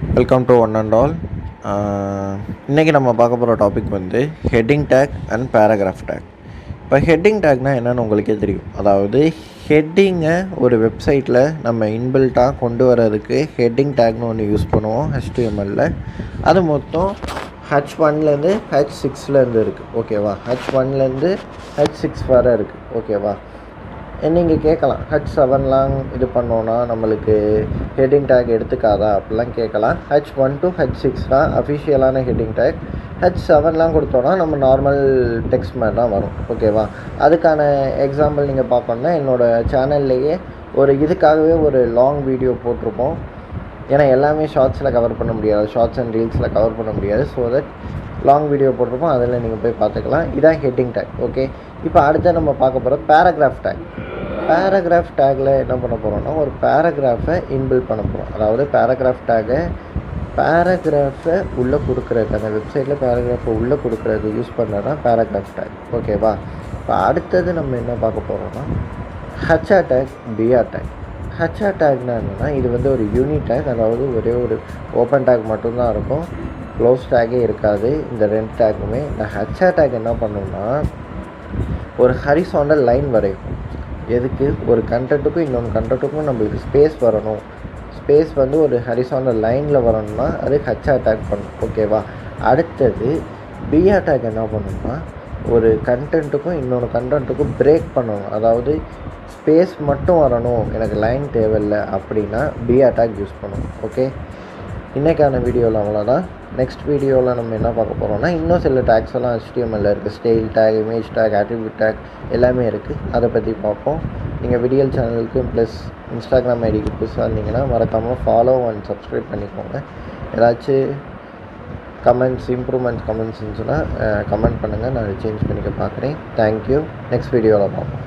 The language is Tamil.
Welcome to one and all. இன்றைக்கி நம்ம பார்க்க போகிற டாபிக் வந்து heading take and paragraph take. இப்போ ஹெட்டிங் டேக்னால் என்னென்னு உங்களுக்கே தெரியும். அதாவது ஹெட்டிங்கை ஒரு வெப்சைட்டில் நம்ம இன்பில்ட்டாக கொண்டு வர்றதுக்கு ஹெட்டிங் டேக்னு ஒன்று யூஸ் பண்ணுவோம் HTML. அது மொத்தம் H1லேருந்து H6லேருந்து இருக்குது, ஓகேவா? H1லேருந்து H6 வரை இருக்குது, ஓகேவா? நீங்கள் கேட்கலாம், H7லாம் இது பண்ணோன்னா நம்மளுக்கு ஹெட்டிங் டேக் எடுத்துக்காதா அப்படிலாம் கேட்கலாம். H1 to H6 தான் அஃபிஷியலான ஹெட்டிங் டேக். H7லாம் கொடுத்தோன்னா நம்ம நார்மல் டெக்ஸ்ட் மாதிரி தான் வரும், ஓகேவா? அதுக்கான எக்ஸாம்பிள் நீங்கள் பார்க்கணுன்னா என்னோடய சேனல்லையே இதுக்காகவே ஒரு லாங் வீடியோ போட்டிருப்போம். ஏன்னா எல்லாமே ஷார்ட்ஸில் கவர் பண்ண முடியாது, ஷார்ட்ஸ் அண்ட் ரீல்ஸில் கவர் பண்ண முடியாது. ஸோ தட் லாங் வீடியோ போட்டிருப்போம், அதில் நீங்கள் போய் பார்த்துக்கலாம். இதான் ஹெட்டிங் டேக், ஓகே. இப்போ அடுத்து நம்ம பார்க்க போகிற பேராகிராஃப் டேக். பேராகிராஃப் டேக்கில் என்ன பண்ண போகிறோம்னா, ஒரு பேராகிராஃபை இன்பில்ட் பண்ண போகிறோம். அதாவது பேராகிராஃபை உள்ளே கொடுக்குறது, அந்த வெப்சைட்டில் பேராகிராஃபை உள்ளே கொடுக்குறது யூஸ் பண்ணுறது தான் பேராகிராஃப் டேக், ஓகேவா? இப்போ அடுத்தது நம்ம என்ன பார்க்க போகிறோம்னா HR take, BR take. HR டேக்னா என்னென்னா, இது ஒரு யூனிட் டேக். அதாவது ஒரே ஒரு ஓப்பன் டேக் மட்டும்தான் இருக்கும், க்ளோஸ் டேக்கே இருக்காது. இந்த ரெண்டு டேக்குமே இந்த HR டேக் என்ன பண்ணணும்னா, ஒரு ஹரிசாண்டல் லைன் வரையும். எதுக்கு? ஒரு கண்டென்ட்டுக்கும் இன்னொன்று கண்டென்ட்டுக்கும் நம்மளுக்கு ஸ்பேஸ் வரணும். ஸ்பேஸ் ஒரு ஹரிசாண்டல் லைனில் வரணும்னா அது HR டேக் பண்ணணும், ஓகேவா? அடுத்தது BR டேக் என்ன பண்ணணும்னா, ஒரு கண்டென்ட்டுக்கும் இன்னொன்று கண்டென்ட்டுக்கும் பிரேக் பண்ணணும். அதாவது ஸ்பேஸ் மட்டும் வரணும், எனக்கு லைன் தேவையில்லை அப்படின்னா BR டேக் யூஸ் பண்ணணும், ஓகே. இன்றைக்கான வீடியோவில் அவ்வளோதான். நெக்ஸ்ட் வீடியோவில் நம்ம என்ன பார்க்க போகிறோம்னா, இன்னும் சில டேக்ஸ் எல்லாம் HTML இருக்குது. Style take, image take, attribute take எல்லாமே இருக்குது. அதை பற்றி பார்ப்போம். நீங்கள் விடியல் சேனலுக்கு ப்ளஸ் இன்ஸ்டாகிராம் ஐடிக்கு புதுசாக இருந்தீங்கன்னா மறக்காமல் ஃபாலோ அண்ட் சப்ஸ்கிரைப் பண்ணிக்கோங்க. ஏதாச்சும் இம்ப்ரூவ்மெண்ட்ஸ் கமெண்ட்ஸ் இருந்துச்சுன்னா கமெண்ட் பண்ணுங்கள், நான் சேஞ்ச் பண்ணிக்க பார்க்குறேன். தேங்க்யூ. நெக்ஸ்ட் வீடியோவில் பார்ப்போம்.